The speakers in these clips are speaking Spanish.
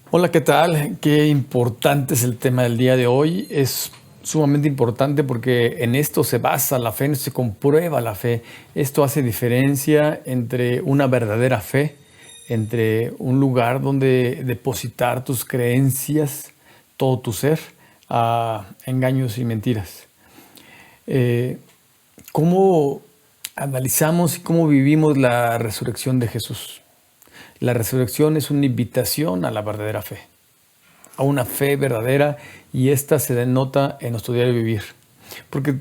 Hola, ¿qué tal? Qué importante es el tema del día de hoy. Es sumamente importante porque en esto se basa la fe, se comprueba la fe. Esto hace diferencia entre una verdadera fe, entre un lugar donde depositar tus creencias, todo tu ser, a engaños y mentiras. Eh, ¿Cómo analizamos y cómo vivimos la resurrección de Jesús? La resurrección es una invitación a la verdadera fe, a una fe verdadera, y esta se denota en nuestro diario vivir. Porque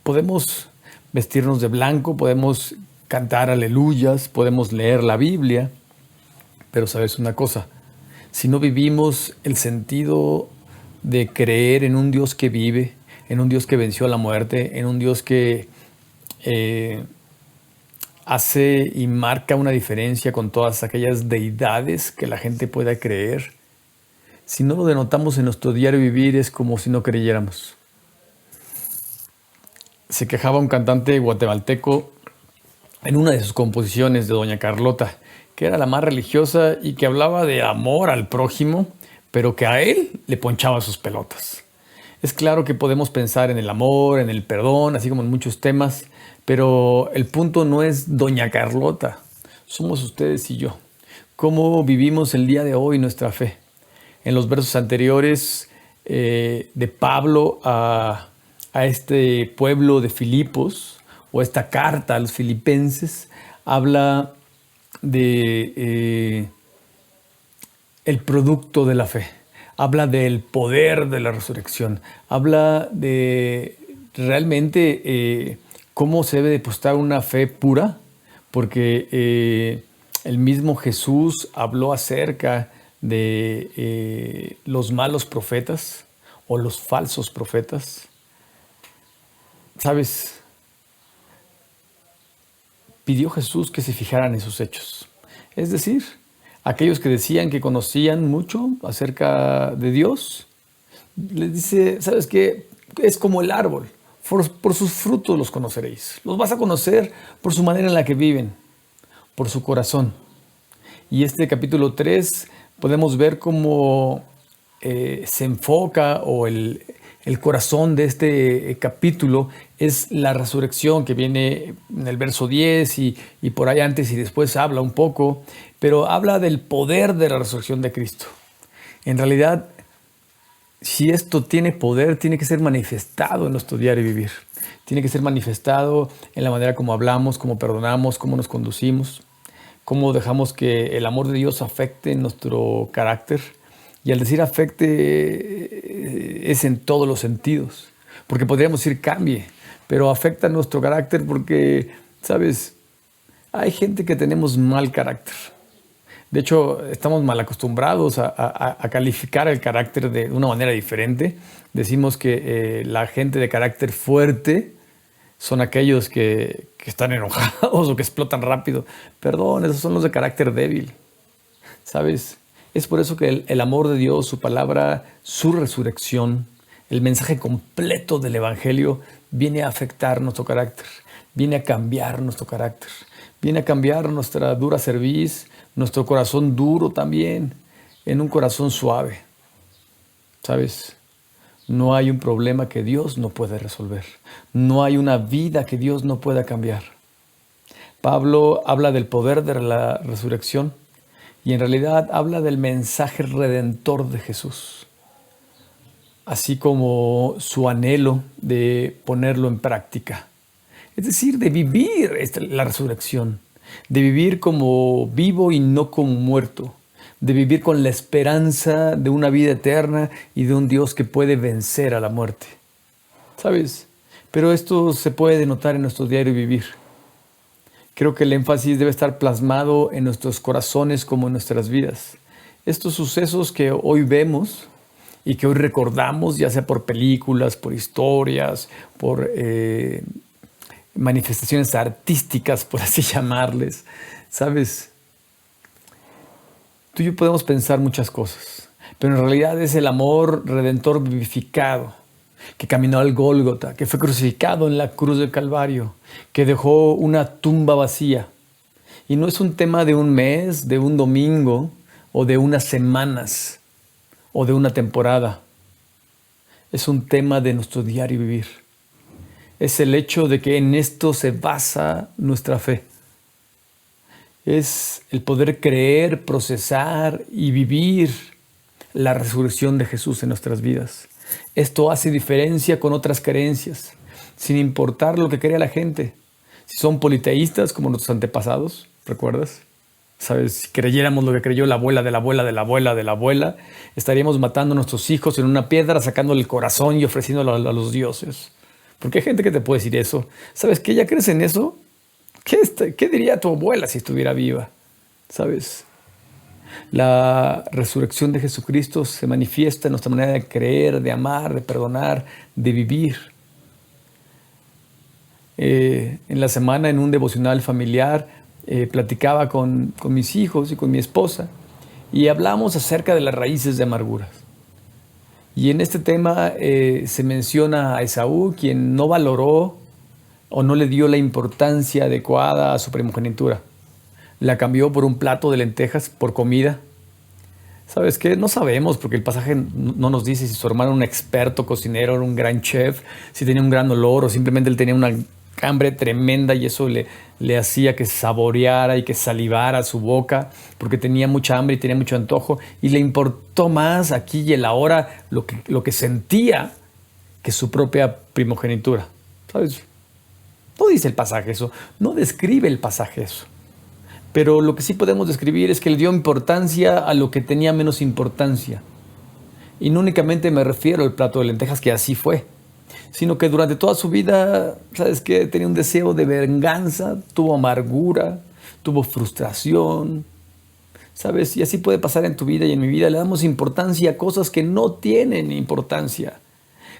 podemos vestirnos de blanco, podemos cantar aleluyas, podemos leer la Biblia, pero sabes una cosa, si no vivimos el sentido de creer en un Dios que vive, en un Dios que venció a la muerte, en un Dios que eh, hace y marca una diferencia con todas aquellas deidades que la gente pueda creer, si no lo denotamos en nuestro diario vivir, es como si no creyéramos. Se quejaba un cantante guatemalteco en una de sus composiciones de Doña Carlota, que era la más religiosa y que hablaba de amor al prójimo, pero que a él le ponchaba sus pelotas. Es claro que podemos pensar en el amor, en el perdón, así como en muchos temas, pero el punto no es Doña Carlota, somos ustedes y yo. ¿Cómo vivimos el día de hoy nuestra fe? En los versos anteriores de Pablo a este pueblo de Filipos, o esta carta a los filipenses, habla de el producto de la fe, habla del poder de la resurrección, habla de realmente cómo se debe depositar una fe pura, porque el mismo Jesús habló acerca de los malos profetas o los falsos profetas. ¿Sabes? Pidió Jesús que se fijaran en sus hechos. Es decir, aquellos que decían que conocían mucho acerca de Dios, les dice, ¿sabes qué? Es como el árbol. Por sus frutos los conoceréis. Los vas a conocer por su manera en la que viven, por su corazón. Y este capítulo 3 podemos ver cómo se enfoca, o el corazón de este capítulo es la resurrección, que viene en el verso 10 y por ahí antes y después habla un poco, pero habla del poder de la resurrección de Cristo. En realidad, si esto tiene poder, tiene que ser manifestado en nuestro diario vivir. Tiene que ser manifestado en la manera como hablamos, cómo perdonamos, cómo nos conducimos, cómo dejamos que el amor de Dios afecte nuestro carácter. Y al decir afecte, es en todos los sentidos, porque podríamos decir cambie, pero afecta nuestro carácter porque, ¿sabes? Hay gente que tenemos mal carácter. De hecho, estamos mal acostumbrados a calificar el carácter de una manera diferente. Decimos que la gente de carácter fuerte son aquellos que están enojados o que explotan rápido. Perdón, esos son los de carácter débil, ¿sabes? Es por eso que el amor de Dios, su palabra, su resurrección, el mensaje completo del Evangelio viene a afectar nuestro carácter, viene a cambiar nuestro carácter, viene a cambiar nuestra dura cerviz, nuestro corazón duro también, en un corazón suave. ¿Sabes? No hay un problema que Dios no pueda resolver. No hay una vida que Dios no pueda cambiar. Pablo habla del poder de la resurrección y en realidad habla del mensaje redentor de Jesús, así como su anhelo de ponerlo en práctica. Es decir, de vivir la resurrección, de vivir como vivo y no como muerto, de vivir con la esperanza de una vida eterna y de un Dios que puede vencer a la muerte. ¿Sabes? Pero esto se puede denotar en nuestro diario vivir. Creo que el énfasis debe estar plasmado en nuestros corazones como en nuestras vidas. Estos sucesos que hoy vemos y que hoy recordamos, ya sea por películas, por historias, por manifestaciones artísticas, por así llamarles, ¿sabes? Tú y yo podemos pensar muchas cosas, pero en realidad es el amor redentor vivificado, que caminó al Gólgota, que fue crucificado en la cruz del Calvario, que dejó una tumba vacía. Y no es un tema de un mes, de un domingo o de unas semanas. o de una temporada. Es un tema de nuestro diario vivir. Es el hecho de que en esto se basa nuestra fe. Es el poder creer, procesar y vivir la resurrección de Jesús en nuestras vidas. Esto hace diferencia con otras creencias, sin importar lo que crea la gente. Si son politeístas como nuestros antepasados, ¿recuerdas? ¿Sabes? Si creyéramos lo que creyó la abuela de la abuela de la abuela de la abuela, estaríamos matando a nuestros hijos en una piedra, sacándole el corazón y ofreciéndolo a los dioses. Porque hay gente que te puede decir eso. ¿Sabes qué? ¿Ya crees en eso? ¿Qué diría tu abuela si estuviera viva? ¿Sabes? La resurrección de Jesucristo se manifiesta en nuestra manera de creer, de amar, de perdonar, de vivir. En la semana, en un devocional familiar, platicaba con mis hijos y con mi esposa y hablamos acerca de las raíces de amarguras. Y en este tema se menciona a Esaú, quien no valoró o no le dio la importancia adecuada a su primogenitura. La cambió por un plato de lentejas, por comida. ¿Sabes qué? No sabemos, porque el pasaje no nos dice si su hermano era un experto cocinero, era un gran chef, si tenía un gran olor o simplemente él tenía una hambre tremenda y eso le hacía que saboreara y que salivara su boca porque tenía mucha hambre y tenía mucho antojo y le importó más aquí y el ahora lo que sentía que su propia primogenitura. ¿Sabes? No dice el pasaje eso, no describe el pasaje eso. Pero lo que sí podemos describir es que le dio importancia a lo que tenía menos importancia. Y no únicamente me refiero al plato de lentejas, que así fue, sino que durante toda su vida, ¿sabes qué? Tenía un deseo de venganza, tuvo amargura, tuvo frustración, ¿sabes? Y así puede pasar en tu vida y en mi vida. Le damos importancia a cosas que no tienen importancia,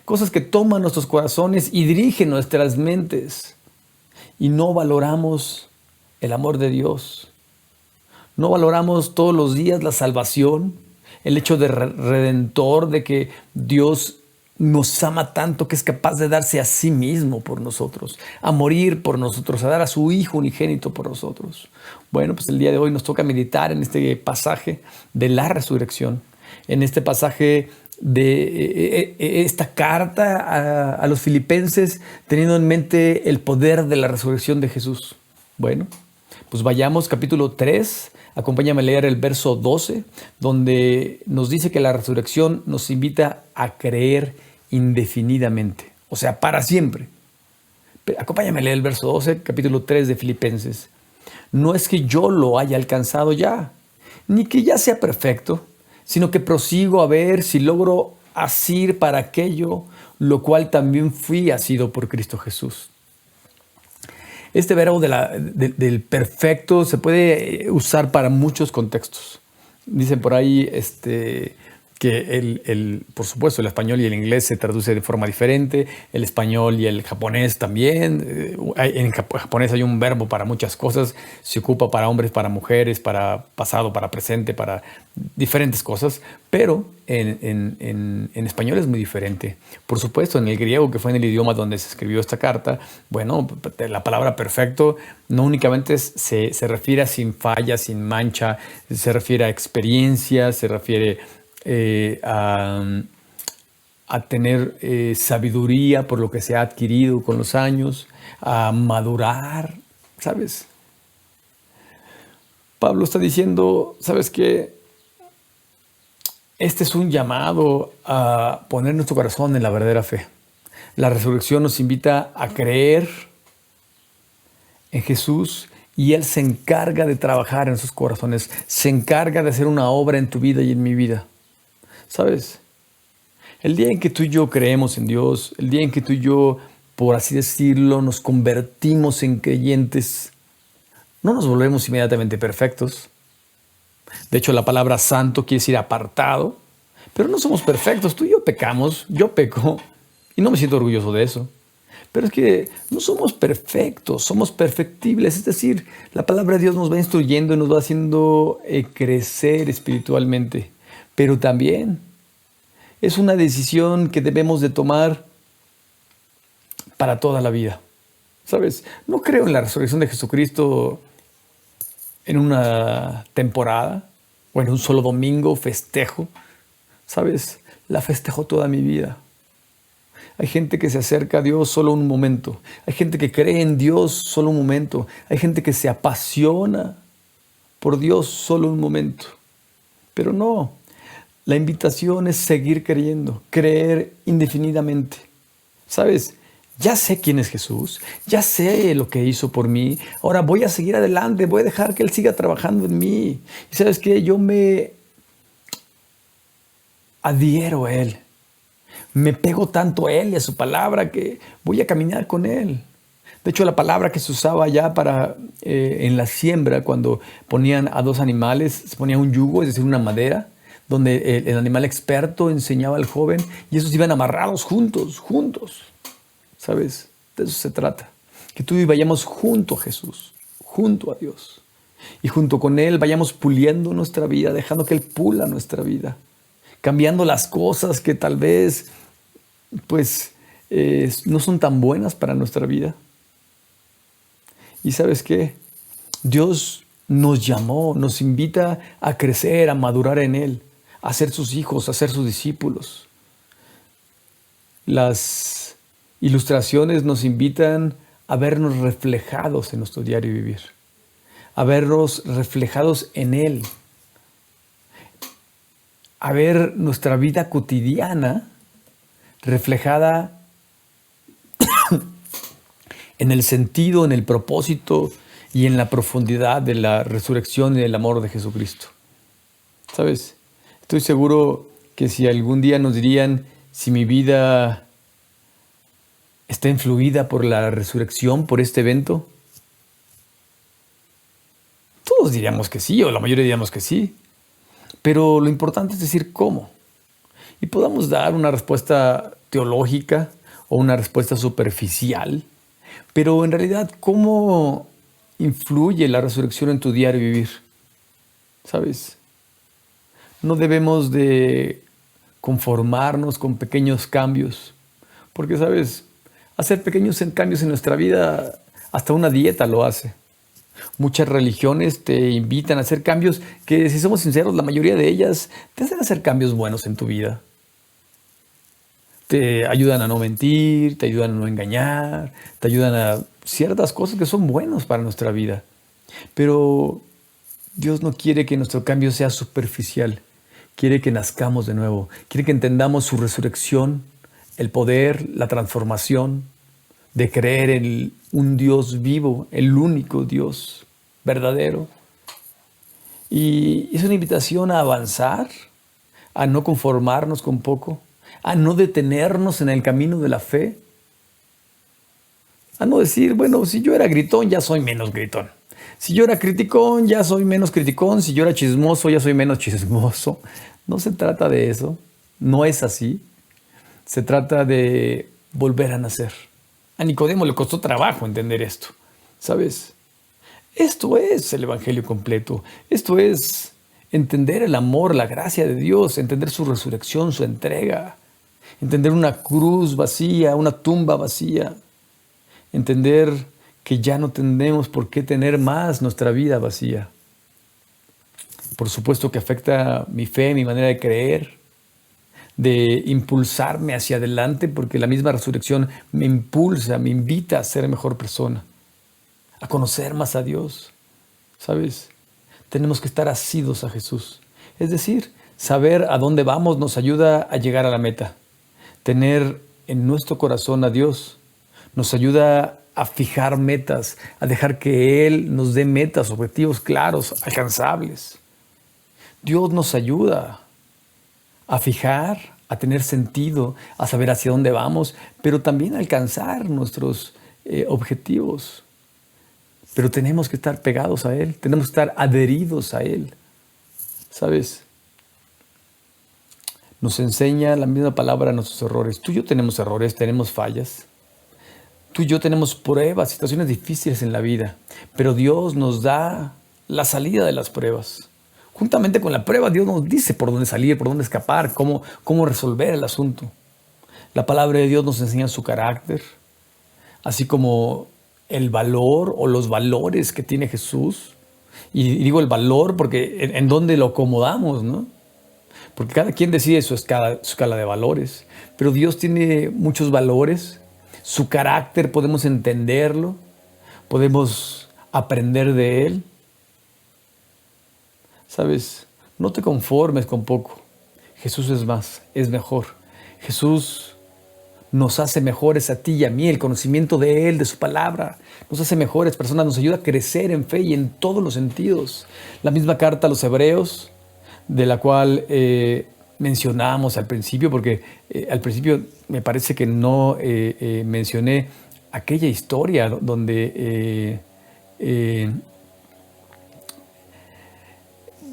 cosas que toman nuestros corazones y dirigen nuestras mentes. Y no valoramos el amor de Dios. No valoramos todos los días la salvación, el hecho de redentor, de que Dios nos ama tanto que es capaz de darse a sí mismo por nosotros, a morir por nosotros, a dar a su Hijo unigénito por nosotros. Bueno, pues el día de hoy nos toca meditar en este pasaje de la resurrección, en este pasaje de esta carta a los filipenses, teniendo en mente el poder de la resurrección de Jesús. Bueno, pues vayamos capítulo 3, acompáñame a leer el verso 12, donde nos dice que la resurrección nos invita a creer indefinidamente, o sea, para siempre. Acompáñame a leer el verso 12, capítulo 3 de Filipenses. No es que yo lo haya alcanzado ya, ni que ya sea perfecto, sino que prosigo a ver si logro asir para aquello, lo cual también fui asido por Cristo Jesús. Este verbo del perfecto se puede usar para muchos contextos. Dicen por ahí que por supuesto, el español y el inglés se traduce de forma diferente, el español y el japonés también. En japonés hay un verbo para muchas cosas, se ocupa para hombres, para mujeres, para pasado, para presente, para diferentes cosas, pero en español es muy diferente. Por supuesto, en el griego, que fue en el idioma donde se escribió esta carta, bueno, la palabra perfecto no únicamente se refiere a sin falla, sin mancha, se refiere a experiencia, se refiere a tener sabiduría por lo que se ha adquirido con los años, a madurar, ¿sabes? Pablo está diciendo, ¿sabes qué? Este es un llamado a poner nuestro corazón en la verdadera fe. La resurrección nos invita a creer en Jesús y Él se encarga de trabajar en sus corazones, se encarga de hacer una obra en tu vida y en mi vida. ¿Sabes? El día en que tú y yo creemos en Dios, el día en que tú y yo, por así decirlo, nos convertimos en creyentes, no nos volvemos inmediatamente perfectos. De hecho, la palabra santo quiere decir apartado, pero no somos perfectos. Tú y yo pecamos, yo peco, y no me siento orgulloso de eso. Pero es que no somos perfectos, somos perfectibles. Es decir, la palabra de Dios nos va instruyendo y nos va haciendo crecer espiritualmente. Pero también es una decisión que debemos de tomar para toda la vida. ¿Sabes? No creo en la resurrección de Jesucristo en una temporada o en un solo domingo festejo. ¿Sabes? La festejo toda mi vida. Hay gente que se acerca a Dios solo un momento. Hay gente que cree en Dios solo un momento. Hay gente que se apasiona por Dios solo un momento. Pero no, la invitación es seguir creyendo, creer indefinidamente. ¿Sabes? Ya sé quién es Jesús, ya sé lo que hizo por mí. Ahora voy a seguir adelante, voy a dejar que Él siga trabajando en mí. Y ¿sabes qué? Yo me adhiero a Él. Me pego tanto a Él y a su palabra que voy a caminar con Él. De hecho, la palabra que se usaba ya para en la siembra, cuando ponían a dos animales, se ponía un yugo, es decir, una madera, donde el animal experto enseñaba al joven y esos iban amarrados juntos, ¿sabes? De eso se trata. Que tú y yo vayamos junto a Jesús, junto a Dios. Y junto con Él vayamos puliendo nuestra vida, dejando que Él pula nuestra vida. Cambiando las cosas que tal vez pues no son tan buenas para nuestra vida. Y ¿sabes qué? Dios nos llamó, nos invita a crecer, a madurar en Él, a ser sus hijos, a ser sus discípulos. Las ilustraciones nos invitan a vernos reflejados en nuestro diario vivir, a vernos reflejados en Él, a ver nuestra vida cotidiana reflejada en el sentido, en el propósito y en la profundidad de la resurrección y del amor de Jesucristo. ¿Sabes? Estoy seguro que si algún día nos dirían si mi vida está influida por la resurrección, por este evento, todos diríamos que sí, o la mayoría diríamos que sí. Pero lo importante es decir cómo. Y podamos dar una respuesta teológica o una respuesta superficial, pero en realidad, ¿cómo influye la resurrección en tu diario vivir? ¿Sabes? No debemos de conformarnos con pequeños cambios, porque, ¿sabes? Hacer pequeños cambios en nuestra vida, hasta una dieta lo hace. Muchas religiones te invitan a hacer cambios que, si somos sinceros, la mayoría de ellas te hacen hacer cambios buenos en tu vida. Te ayudan a no mentir, te ayudan a no engañar, te ayudan a ciertas cosas que son buenos para nuestra vida. Pero Dios no quiere que nuestro cambio sea superficial. Quiere que nazcamos de nuevo. Quiere que entendamos su resurrección, el poder, la transformación de creer en un Dios vivo, el único Dios verdadero. Y es una invitación a avanzar, a no conformarnos con poco, a no detenernos en el camino de la fe, a no decir, bueno, si yo era gritón, ya soy menos gritón. Si yo era criticón, ya soy menos criticón. Si yo era chismoso, ya soy menos chismoso. No se trata de eso, no es así. Se trata de volver a nacer. A Nicodemo le costó trabajo entender esto, ¿sabes? Esto es el Evangelio completo. Esto es entender el amor, la gracia de Dios, entender su resurrección, su entrega. Entender una cruz vacía, una tumba vacía. Entender que ya no tenemos por qué tener más nuestra vida vacía. Por supuesto que afecta mi fe, mi manera de creer, de impulsarme hacia adelante, porque la misma resurrección me impulsa, me invita a ser mejor persona, a conocer más a Dios. ¿Sabes? Tenemos que estar asidos a Jesús. Es decir, saber a dónde vamos nos ayuda a llegar a la meta. Tener en nuestro corazón a Dios nos ayuda a fijar metas, a dejar que Él nos dé metas, objetivos claros, alcanzables. Dios nos ayuda a fijar, a tener sentido, a saber hacia dónde vamos, pero también a alcanzar nuestros objetivos. Pero tenemos que estar pegados a Él, tenemos que estar adheridos a Él. ¿Sabes? Nos enseña la misma palabra a nuestros errores. Tú y yo tenemos errores, tenemos fallas. Tú y yo tenemos pruebas, situaciones difíciles en la vida, pero Dios nos da la salida de las pruebas. Juntamente con la prueba, Dios nos dice por dónde salir, por dónde escapar, cómo resolver el asunto. La palabra de Dios nos enseña su carácter, así como el valor o los valores que tiene Jesús. Y digo el valor porque en dónde lo acomodamos, ¿no? porque cada quien decide su escala de valores, pero Dios tiene muchos valores, su carácter podemos entenderlo, podemos aprender de Él. ¿Sabes? No te conformes con poco. Jesús es más, es mejor. Jesús nos hace mejores a ti y a mí, el conocimiento de Él, de su palabra. Nos hace mejores personas, nos ayuda a crecer en fe y en todos los sentidos. La misma carta a los Hebreos, de la cual mencionamos al principio, porque al principio me parece que no mencioné aquella historia donde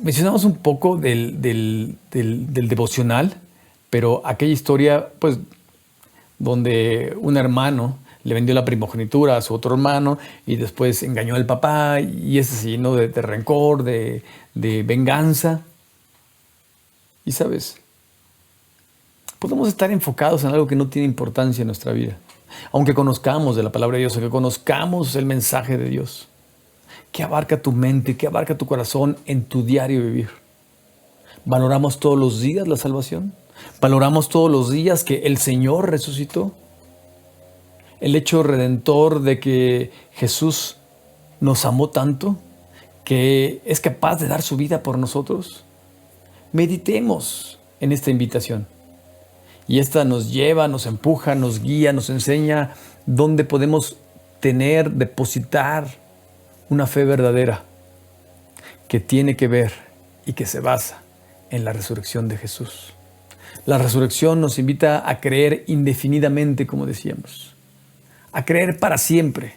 mencionamos un poco del devocional, pero aquella historia, pues, donde un hermano le vendió la primogenitura a su otro hermano y después engañó al papá y ese se llenó de rencor, de venganza. Y sabes, podemos estar enfocados en algo que no tiene importancia en nuestra vida, aunque conozcamos de la palabra de Dios, aunque conozcamos el mensaje de Dios. ¿Qué abarca tu mente? ¿Qué abarca tu corazón en tu diario vivir? ¿Valoramos todos los días la salvación? ¿Valoramos todos los días que el Señor resucitó? El hecho redentor de que Jesús nos amó tanto que es capaz de dar su vida por nosotros. Meditemos en esta invitación. Y esta nos lleva, nos empuja, nos guía, nos enseña dónde podemos depositar una fe verdadera que tiene que ver y que se basa en la resurrección de Jesús. La resurrección nos invita a creer indefinidamente, como decíamos, a creer para siempre.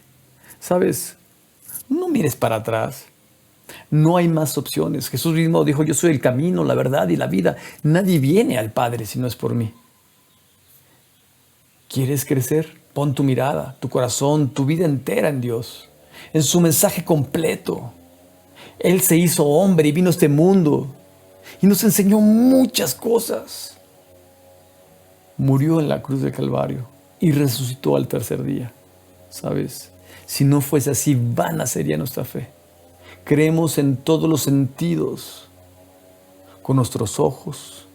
¿Sabes? No mires para atrás. No hay más opciones. Jesús mismo dijo, yo soy el camino, la verdad y la vida. Nadie viene al Padre si no es por mí. ¿Quieres crecer? Pon tu mirada, tu corazón, tu vida entera en Dios, en su mensaje completo. Él se hizo hombre y vino a este mundo y nos enseñó muchas cosas. Murió en la cruz del Calvario y resucitó al tercer día. ¿Sabes? Si no fuese así, vana sería nuestra fe. Creemos en todos los sentidos, con nuestros ojos,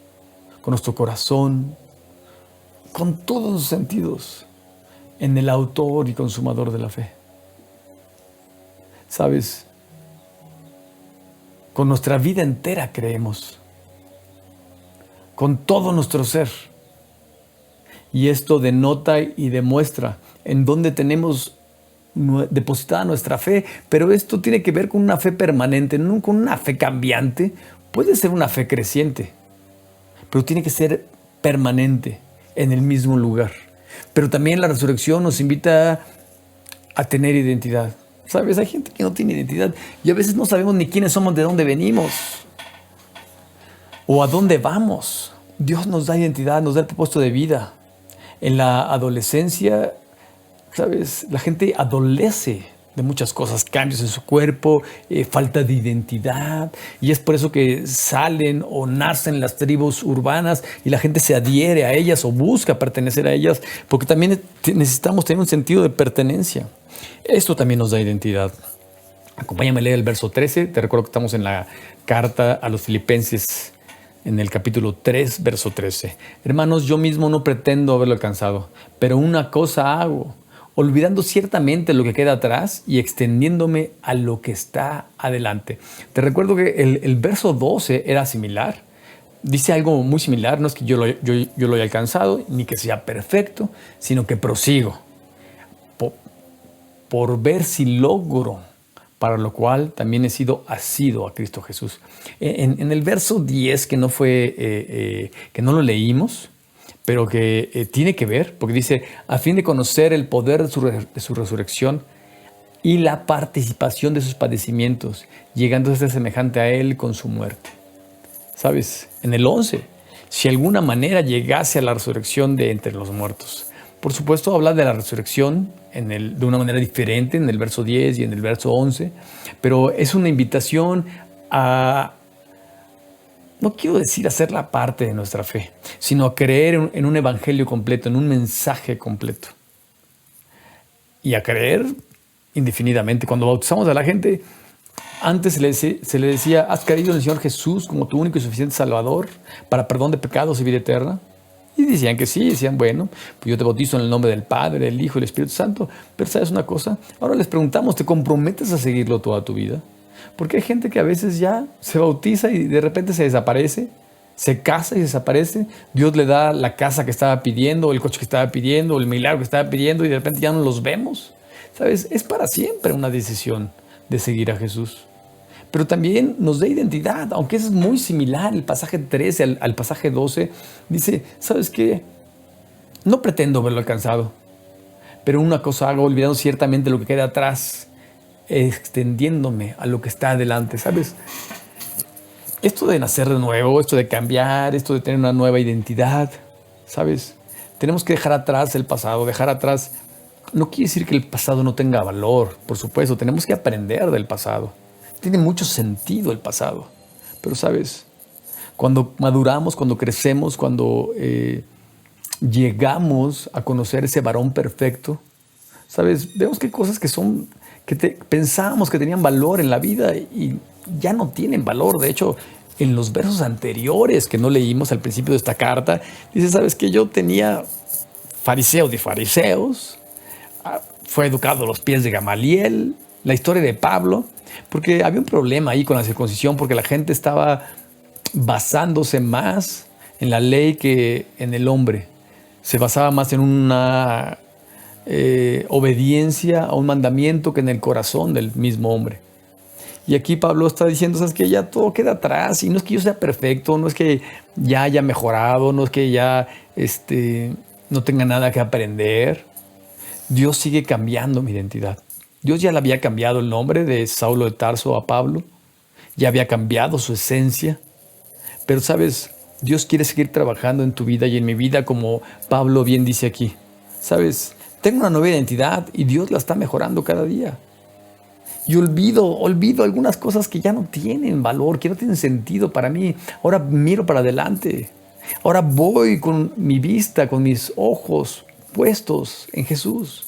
con nuestro corazón, con todos los sentidos, en el autor y consumador de la fe. ¿Sabes? Con nuestra vida entera creemos, con todo nuestro ser. Y esto denota y demuestra en dónde tenemos depositada nuestra fe, pero esto tiene que ver con una fe permanente, no con una fe cambiante. Puede ser una fe creciente, pero tiene que ser permanente en el mismo lugar. Pero también la resurrección nos invita a tener identidad. ¿Sabes? Hay gente que no tiene identidad y a veces no sabemos ni quiénes somos, de dónde venimos o a dónde vamos. Dios nos da identidad, nos da el propósito de vida. En la adolescencia, ¿sabes? La gente adolece de muchas cosas, cambios en su cuerpo, falta de identidad, y es por eso que salen o nacen las tribus urbanas y la gente se adhiere a ellas o busca pertenecer a ellas, porque también necesitamos tener un sentido de pertenencia. Esto también nos da identidad. Acompáñame a leer el verso 13. Te recuerdo que estamos en la carta a los Filipenses, en el capítulo 3, verso 13. Hermanos, yo mismo no pretendo haberlo alcanzado, pero una cosa hago, olvidando ciertamente lo que queda atrás y extendiéndome a lo que está adelante. Te recuerdo que el verso 12 era similar. Dice algo muy similar. No es que yo lo haya alcanzado, ni que sea perfecto, sino que prosigo por ver si logro, para lo cual también he sido asido a Cristo Jesús. En el verso 10, que no lo leímos, pero que tiene que ver, porque dice, a fin de conocer el poder de su resurrección y la participación de sus padecimientos, llegando a ser semejante a Él con su muerte. ¿Sabes? En el 11, si de alguna manera llegase a la resurrección de entre los muertos. Por supuesto, habla de la resurrección de una manera diferente en el verso 10 y en el verso 11, pero es una invitación a, no quiero decir hacerla parte de nuestra fe, sino a creer en un evangelio completo, en un mensaje completo. Y a creer indefinidamente. Cuando bautizamos a la gente, Antes se le decía, ¿has creído en el Señor Jesús como tu único y suficiente Salvador para perdón de pecados y vida eterna? Y decían que sí, decían, bueno, pues yo te bautizo en el nombre del Padre, del Hijo y del Espíritu Santo. Pero ¿sabes una cosa? Ahora les preguntamos, ¿te comprometes a seguirlo toda tu vida? Porque hay gente que a veces ya se bautiza y de repente se desaparece, se casa y desaparece. Dios le da la casa que estaba pidiendo, el coche que estaba pidiendo, el milagro que estaba pidiendo y de repente ya no los vemos. ¿Sabes? Es para siempre una decisión de seguir a Jesús. Pero también nos da identidad, aunque es muy similar el pasaje 13 al pasaje 12. Dice, ¿sabes qué? No pretendo verlo alcanzado, pero una cosa hago, olvidando ciertamente lo que queda atrás, extendiéndome a lo que está adelante, ¿sabes? Esto de nacer de nuevo, esto de cambiar, esto de tener una nueva identidad, ¿sabes? Tenemos que dejar atrás el pasado, dejar atrás. No quiere decir que el pasado no tenga valor, por supuesto, tenemos que aprender del pasado. Tiene mucho sentido el pasado, pero ¿sabes? Cuando maduramos, cuando crecemos, cuando llegamos a conocer ese varón perfecto, ¿sabes? Vemos que hay cosas que pensábamos que tenían valor en la vida y ya no tienen valor. De hecho, en los versos anteriores que no leímos al principio de esta carta, dice, ¿sabes qué? Yo tenía fariseo de fariseos, fue educado a los pies de Gamaliel, la historia de Pablo, porque había un problema ahí con la circuncisión, porque la gente estaba basándose más en la ley que en el hombre. Se basaba más en una obediencia a un mandamiento que en el corazón del mismo hombre. Y aquí Pablo está diciendo, ¿sabes qué? Ya todo queda atrás, y no es que yo sea perfecto, no es que ya haya mejorado, no es que ya no tenga nada que aprender. Dios sigue cambiando mi identidad. Dios ya le había cambiado el nombre de Saulo de Tarso a Pablo, ya había cambiado su esencia, pero sabes, Dios quiere seguir trabajando en tu vida y en mi vida, como Pablo bien dice aquí. Sabes, tengo una nueva identidad y Dios la está mejorando cada día. Y olvido algunas cosas que ya no tienen valor, que no tienen sentido para mí. Ahora miro para adelante. Ahora voy con mi vista, con mis ojos puestos en Jesús.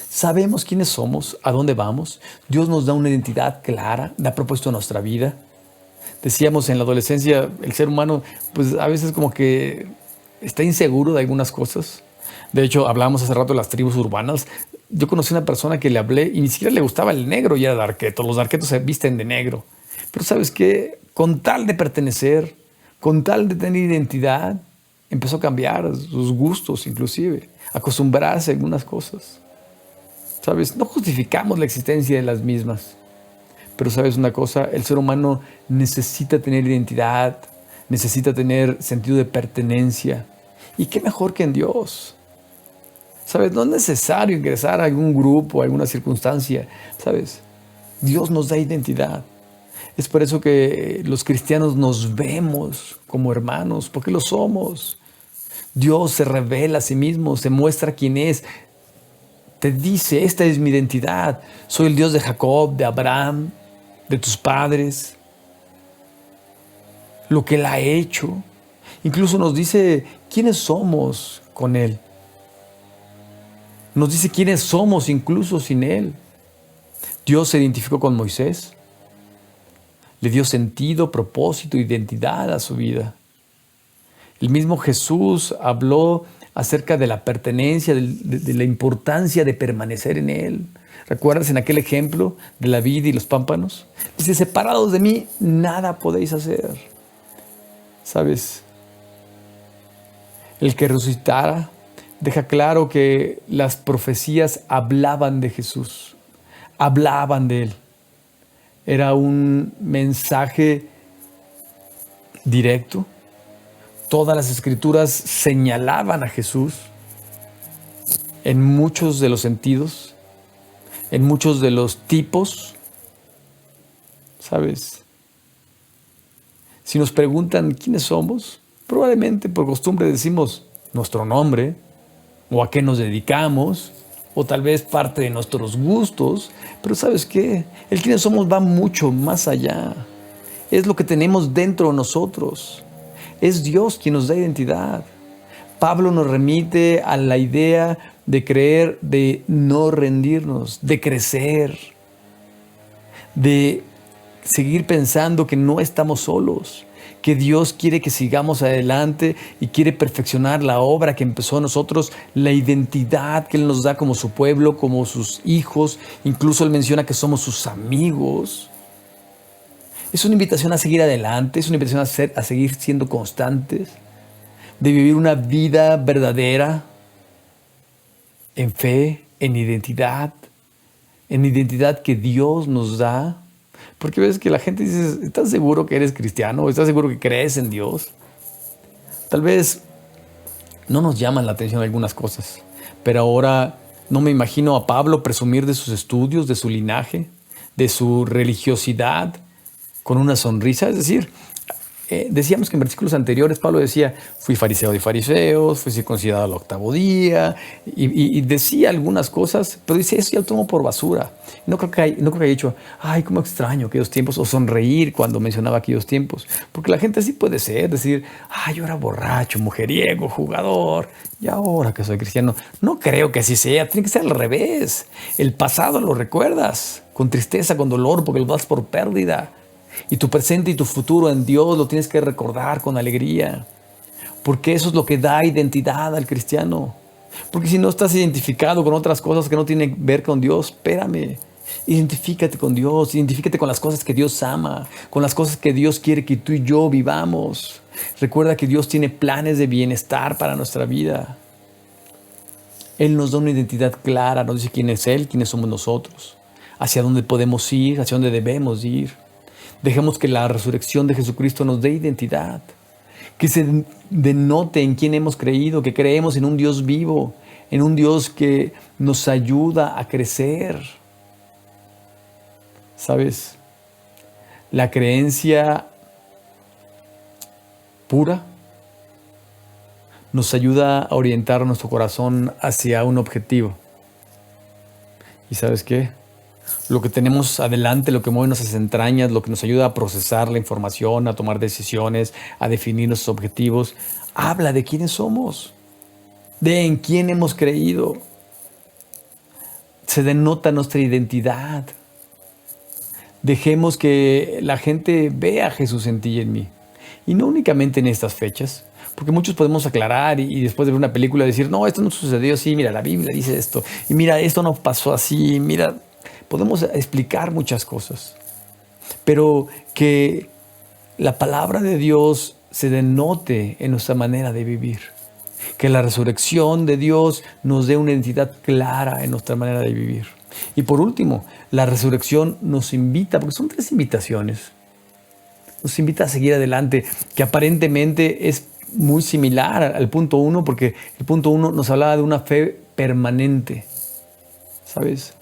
Sabemos quiénes somos, a dónde vamos. Dios nos da una identidad clara, da propósito a nuestra vida. Decíamos en la adolescencia, el ser humano, pues a veces como que está inseguro de algunas cosas. De hecho, hablábamos hace rato de las tribus urbanas. Yo conocí a una persona que le hablé y ni siquiera le gustaba el negro y era darqueto. Los darquetos se visten de negro. Pero ¿sabes qué? Con tal de pertenecer, con tal de tener identidad, empezó a cambiar sus gustos inclusive, acostumbrarse a algunas cosas. ¿Sabes? No justificamos la existencia de las mismas. Pero ¿sabes una cosa? El ser humano necesita tener identidad, necesita tener sentido de pertenencia. ¿Y qué mejor que en Dios? ¿Sabes? No es necesario ingresar a algún grupo, a alguna circunstancia. ¿Sabes? Dios nos da identidad. Es por eso que los cristianos nos vemos como hermanos, porque lo somos. Dios se revela a sí mismo, se muestra quién es. Te dice, esta es mi identidad. Soy el Dios de Jacob, de Abraham, de tus padres. Lo que Él ha hecho. Incluso nos dice quiénes somos con Él. Nos dice quiénes somos incluso sin Él. Dios se identificó con Moisés. Le dio sentido, propósito, identidad a su vida. El mismo Jesús habló acerca de la pertenencia, de la importancia de permanecer en Él. ¿Recuerdas en aquel ejemplo de la vid y los pámpanos? Dice, separados de mí, nada podéis hacer. ¿Sabes? El que resucitara deja claro que las profecías hablaban de Jesús, hablaban de Él. Era un mensaje directo. Todas las escrituras señalaban a Jesús en muchos de los sentidos, en muchos de los tipos. ¿Sabes? Si nos preguntan quiénes somos, probablemente por costumbre decimos nuestro nombre, o a qué nos dedicamos, o tal vez parte de nuestros gustos. Pero ¿sabes qué? El quiénes somos va mucho más allá. Es lo que tenemos dentro de nosotros. Es Dios quien nos da identidad. Pablo nos remite a la idea de creer, de no rendirnos, de crecer, de seguir pensando que no estamos solos, que Dios quiere que sigamos adelante y quiere perfeccionar la obra que empezó en nosotros, la identidad que Él nos da como su pueblo, como sus hijos. Incluso Él menciona que somos sus amigos. Es una invitación a seguir adelante, es una invitación a seguir siendo constantes, de vivir una vida verdadera en fe, en identidad que Dios nos da. Porque ves que la gente dice, ¿estás seguro que eres cristiano? ¿Estás seguro que crees en Dios? Tal vez no nos llaman la atención algunas cosas, pero ahora no me imagino a Pablo presumir de sus estudios, de su linaje, de su religiosidad, con una sonrisa. Es decir, decíamos que en versículos anteriores Pablo decía, fui fariseo de fariseos, fui circuncidado al octavo día, y decía algunas cosas, pero dice, eso ya lo tomo por basura. No creo que haya dicho, ay, cómo extraño aquellos tiempos, o sonreír cuando mencionaba aquellos tiempos, porque la gente así puede ser, decir, ay, yo era borracho, mujeriego, jugador, y ahora que soy cristiano. No creo que así sea, tiene que ser al revés. El pasado lo recuerdas con tristeza, con dolor, porque lo das por pérdida. Y tu presente y tu futuro en Dios lo tienes que recordar con alegría. Porque eso es lo que da identidad al cristiano. Porque si no estás identificado con otras cosas que no tienen que ver con Dios, espérame. Identifícate con Dios, identifícate con las cosas que Dios ama, con las cosas que Dios quiere que tú y yo vivamos. Recuerda que Dios tiene planes de bienestar para nuestra vida. Él nos da una identidad clara, nos dice quién es Él, quiénes somos nosotros, hacia dónde podemos ir, hacia dónde debemos ir. Dejemos que la resurrección de Jesucristo nos dé identidad, que se denote en quién hemos creído, que creemos en un Dios vivo, en un Dios que nos ayuda a crecer. ¿Sabes? La creencia pura nos ayuda a orientar nuestro corazón hacia un objetivo. ¿Y sabes qué? Lo que tenemos adelante, lo que mueve nuestras entrañas, lo que nos ayuda a procesar la información, a tomar decisiones, a definir nuestros objetivos, habla de quiénes somos, de en quién hemos creído. Se denota nuestra identidad. Dejemos que la gente vea a Jesús en ti y en mí. Y no únicamente en estas fechas, porque muchos podemos aclarar y después de ver una película decir, no, esto no sucedió así, mira, la Biblia dice esto, y mira, esto no pasó así, mira. Podemos explicar muchas cosas, pero que la palabra de Dios se denote en nuestra manera de vivir. Que la resurrección de Dios nos dé una identidad clara en nuestra manera de vivir. Y por último, la resurrección nos invita, porque son 3 invitaciones, nos invita a seguir adelante, que aparentemente es muy similar al punto 1, porque el punto 1 nos hablaba de una fe permanente, ¿sabes?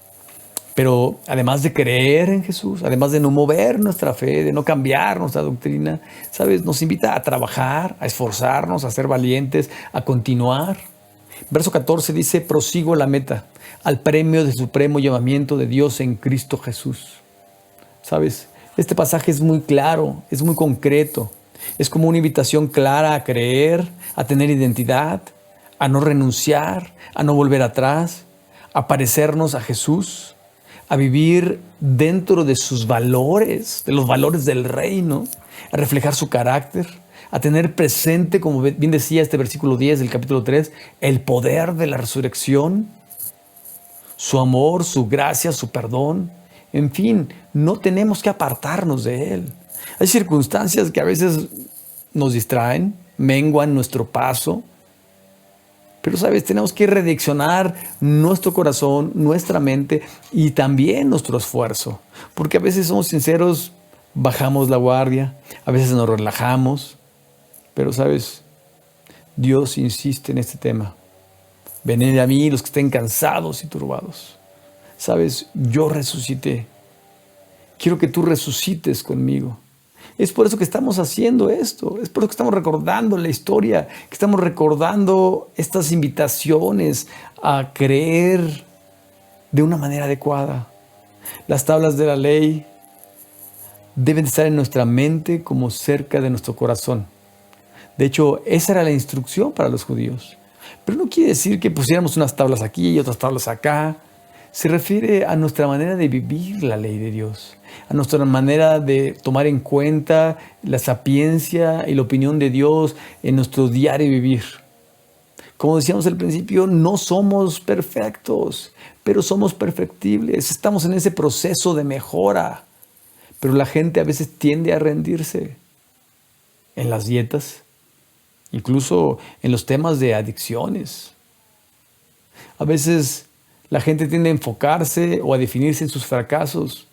Pero además de creer en Jesús, además de no mover nuestra fe, de no cambiar nuestra doctrina, ¿sabes? Nos invita a trabajar, a esforzarnos, a ser valientes, a continuar. Verso 14 dice, prosigo la meta, al premio del supremo llamamiento de Dios en Cristo Jesús. ¿Sabes? Este pasaje es muy claro, es muy concreto. Es como una invitación clara a creer, a tener identidad, a no renunciar, a no volver atrás, a parecernos a Jesús, a vivir dentro de sus valores, de los valores del reino, a reflejar su carácter, a tener presente, como bien decía este versículo 10 del capítulo 3, el poder de la resurrección, su amor, su gracia, su perdón. En fin, no tenemos que apartarnos de Él. Hay circunstancias que a veces nos distraen, menguan nuestro paso, pero, ¿sabes? Tenemos que redireccionar nuestro corazón, nuestra mente y también nuestro esfuerzo. Porque a veces somos sinceros, bajamos la guardia, a veces nos relajamos. Pero, ¿sabes? Dios insiste en este tema. Venid a mí los que estén cansados y turbados. ¿Sabes? Yo resucité. Quiero que tú resucites conmigo. Es por eso que estamos haciendo esto, es por eso que estamos recordando la historia, que estamos recordando estas invitaciones a creer de una manera adecuada. Las tablas de la ley deben estar en nuestra mente como cerca de nuestro corazón. De hecho, esa era la instrucción para los judíos. Pero no quiere decir que pusiéramos unas tablas aquí y otras tablas acá, Se refiere a nuestra manera de vivir la ley de Dios, a nuestra manera de tomar en cuenta la sapiencia y la opinión de Dios en nuestro diario vivir. Como decíamos al principio, no somos perfectos, pero somos perfectibles. Estamos en ese proceso de mejora, pero la gente a veces tiende a rendirse en las dietas, incluso en los temas de adicciones. A veces la gente tiende a enfocarse o a definirse en sus fracasos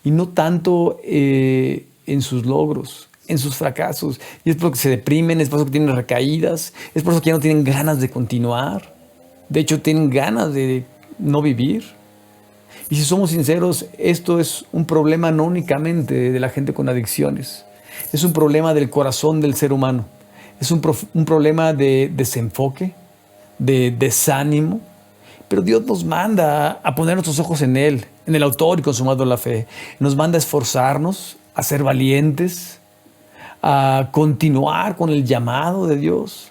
y no tanto en sus logros, en sus fracasos. Y es por eso que se deprimen, es por eso que tienen recaídas, es por eso que ya no tienen ganas de continuar. De hecho, tienen ganas de no vivir. Y si somos sinceros, esto es un problema no únicamente de la gente con adicciones. Es un problema del corazón del ser humano. Es un problema de desenfoque, de desánimo. Pero Dios nos manda a poner nuestros ojos en Él, en el autor y consumador de la fe. Nos manda a esforzarnos, a ser valientes, a continuar con el llamado de Dios.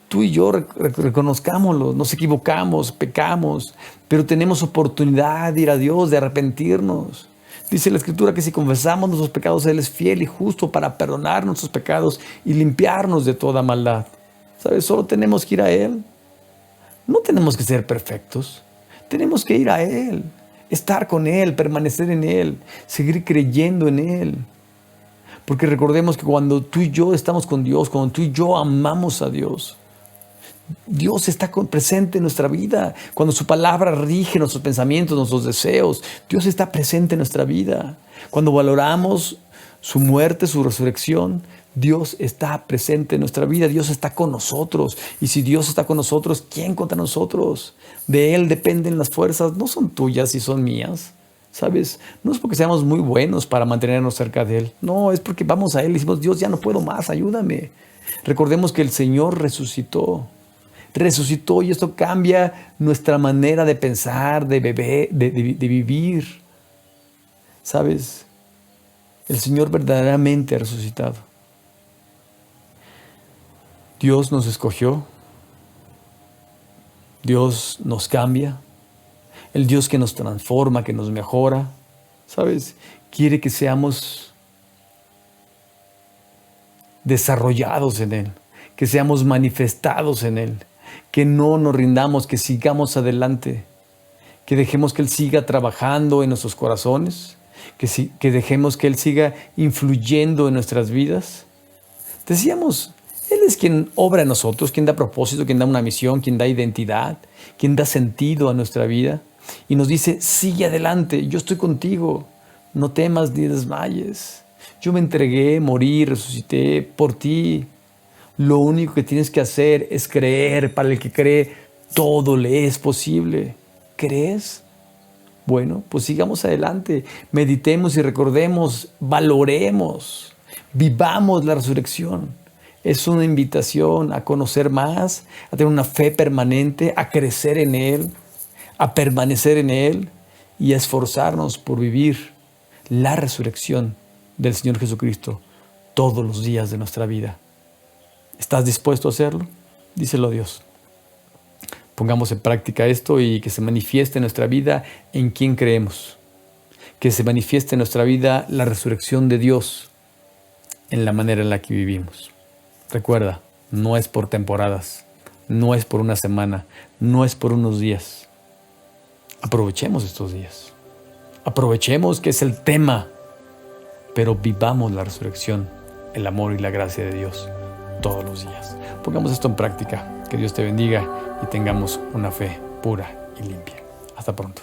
Tú y yo reconozcámoslo, nos equivocamos, pecamos, pero tenemos oportunidad de ir a Dios, de arrepentirnos. Dice la Escritura que si confesamos nuestros pecados, Él es fiel y justo para perdonar nuestros pecados y limpiarnos de toda maldad. ¿Sabes? Solo tenemos que ir a Él. No tenemos que ser perfectos. Tenemos que ir a Él, estar con Él, permanecer en Él, seguir creyendo en Él. Porque recordemos que cuando tú y yo estamos con Dios, cuando tú y yo amamos a Dios, Dios está presente en nuestra vida. Cuando su palabra rige nuestros pensamientos, nuestros deseos, Dios está presente en nuestra vida. Cuando valoramos su muerte, su resurrección, Dios está presente en nuestra vida. Dios está con nosotros. Y si Dios está con nosotros, ¿quién contra nosotros? De Él dependen las fuerzas. No son tuyas y son mías. ¿Sabes? No es porque seamos muy buenos para mantenernos cerca de Él. No, es porque vamos a Él y decimos, Dios, ya no puedo más, ayúdame. Recordemos que el Señor resucitó y esto cambia nuestra manera de pensar, de vivir. ¿Sabes? El Señor verdaderamente ha resucitado. Dios nos escogió. Dios nos cambia. El Dios que nos transforma, que nos mejora. ¿Sabes? Quiere que seamos desarrollados en Él, que seamos manifestados en Él, que no nos rindamos, que sigamos adelante, que dejemos que Él siga trabajando en nuestros corazones, que dejemos que Él siga influyendo en nuestras vidas. Decíamos, Él es quien obra en nosotros, quien da propósito, quien da una misión, quien da identidad, quien da sentido a nuestra vida. Y nos dice, sigue adelante, yo estoy contigo, no temas ni desmayes. Yo me entregué, morí, resucité por ti. Lo único que tienes que hacer es creer. Para el que cree, todo le es posible. ¿Crees? Bueno, pues sigamos adelante. Meditemos y recordemos, valoremos, vivamos la resurrección. Es una invitación a conocer más, a tener una fe permanente, a crecer en Él, a permanecer en Él y a esforzarnos por vivir la resurrección del Señor Jesucristo todos los días de nuestra vida. ¿Estás dispuesto a hacerlo? Díselo a Dios. Pongamos en práctica esto y que se manifieste en nuestra vida en quien creemos. Que se manifieste en nuestra vida la resurrección de Dios en la manera en la que vivimos. Recuerda, no es por temporadas, no es por una semana, no es por unos días. Aprovechemos estos días. Aprovechemos que es el tema, pero vivamos la resurrección, el amor y la gracia de Dios todos los días. Pongamos esto en práctica. Que Dios te bendiga y tengamos una fe pura y limpia. Hasta pronto.